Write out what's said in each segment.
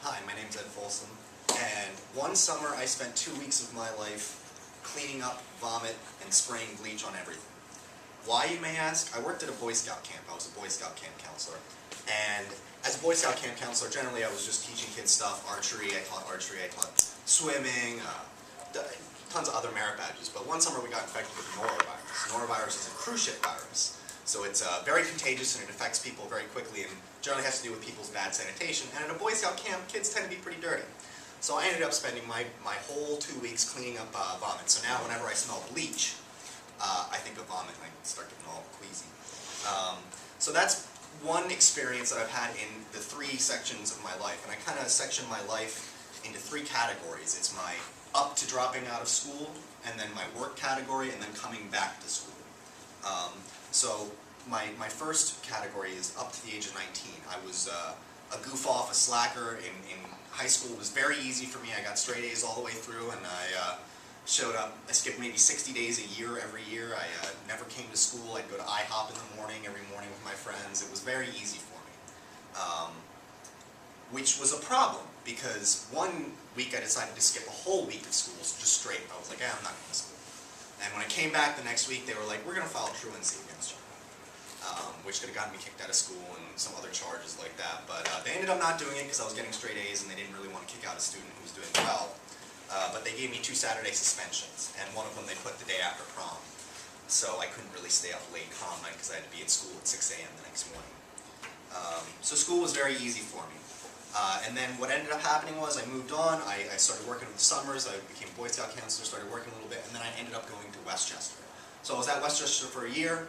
Hi, my name's Ed Folsom, and one summer I spent 2 weeks of my life cleaning up vomit and spraying bleach on everything. Why, you may ask? I worked at a Boy Scout camp. I was a Boy Scout camp counselor, and as a Boy Scout camp counselor, generally I was just teaching kids stuff, archery, I taught swimming, tons of other merit badges, but one summer we got infected with norovirus. Norovirus is a cruise ship virus. So it's very contagious and it affects people very quickly and generally has to do with people's bad sanitation. And at a Boy Scout camp, kids tend to be pretty dirty. So I ended up spending my whole 2 weeks cleaning up vomit. So now whenever I smell bleach, I think of vomit and I start getting all queasy. So that's one experience that I've had in the 3 sections of my life. And I kind of section my life into 3 categories. It's my up to dropping out of school, and then my work category, and then coming back to school. So my first category is up to the age of 19. I was a goof off, a slacker in high school. It was very easy for me. I got straight A's all the way through, and I showed up. I skipped maybe 60 days a year every year. I never came to school. I'd go to IHOP in the morning every morning with my friends. It was very easy for me, which was a problem because one week I decided to skip a whole week of school just straight. I was like, I'm not going to school. And when I came back the next week, they were like, we're going to file truancy against you, which could have gotten me kicked out of school and some other charges like that. But they ended up not doing it because I was getting straight A's and they didn't really want to kick out a student who was doing well. But they gave me 2 Saturday suspensions, and one of them they put the day after prom. So I couldn't really stay up late prom night because I had to be at school at 6 a.m. the next morning. So school was very easy for me. And then what ended up happening was I moved on, I started working in the summers, I became a Boy Scout counselor, started working a little bit, and then I ended up going to Westchester. So I was at Westchester for a year,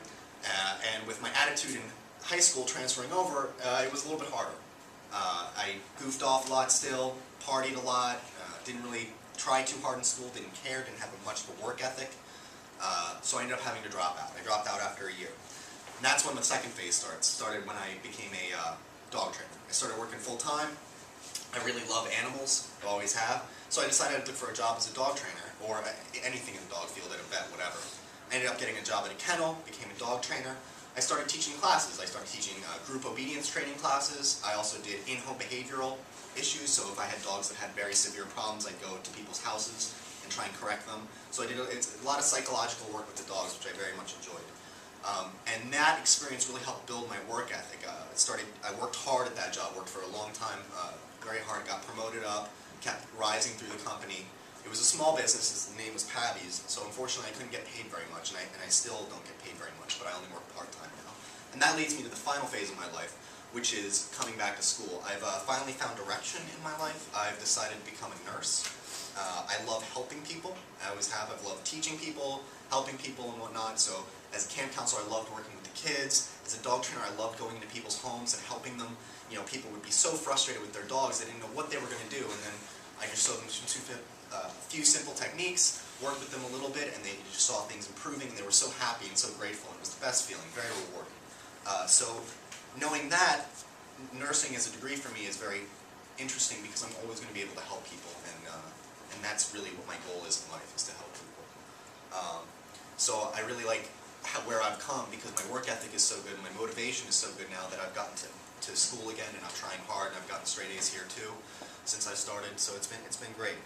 and with my attitude in high school transferring over, it was a little bit harder. I goofed off a lot still, partied a lot, didn't really try too hard in school, didn't care, didn't have much of a work ethic, so I ended up having to drop out. I dropped out after a year. And that's when the second phase started when I became a dog trainer. I started working full-time. I really love animals, I always have, so I decided I'd look for a job as a dog trainer, or anything in the dog field, at a vet, whatever. I ended up getting a job at a kennel, became a dog trainer. I started teaching classes. I started teaching group obedience training classes. I also did in-home behavioral issues, so if I had dogs that had very severe problems, I'd go to people's houses and try and correct them. So I did a lot of psychological work with the dogs, which I very much enjoyed. And that experience really helped build my work ethic. I worked hard at that job, worked for a long time, very hard, got promoted up, kept rising through the company. It was a small business, the name was Pabby's, so unfortunately I couldn't get paid very much, and I still don't get paid very much, but I only work part-time now. And that leads me to the final phase of my life, which is coming back to school. I've finally found direction in my life. I've decided to become a nurse. I love helping people. I always have. I've loved teaching people, helping people and whatnot. So as a camp counselor, I loved working with the kids. As a dog trainer, I loved going into people's homes and helping them. You know, people would be so frustrated with their dogs, they didn't know what they were going to do. And then I just showed them a few simple techniques, worked with them a little bit, and they just saw things improving, and they were so happy and so grateful. And it was the best feeling, very rewarding. So knowing that, nursing as a degree for me is very interesting because I'm always going to be able to help people, and that's really what my goal is in life, is to help people. So I really like where I've come because my work ethic is so good and my motivation is so good now that I've gotten to school again, and I'm trying hard, and I've gotten straight A's here too since I started, so it's been great.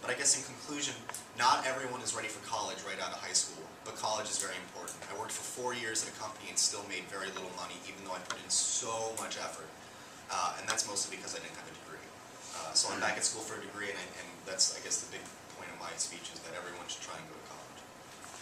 But I guess in conclusion, not everyone is ready for college right out of high school, but college is very important. I worked for 4 years at a company and still made very little money, even though I put in so much effort, and that's mostly because I didn't have a degree. So I'm back at school for a degree, and that's, I guess, the big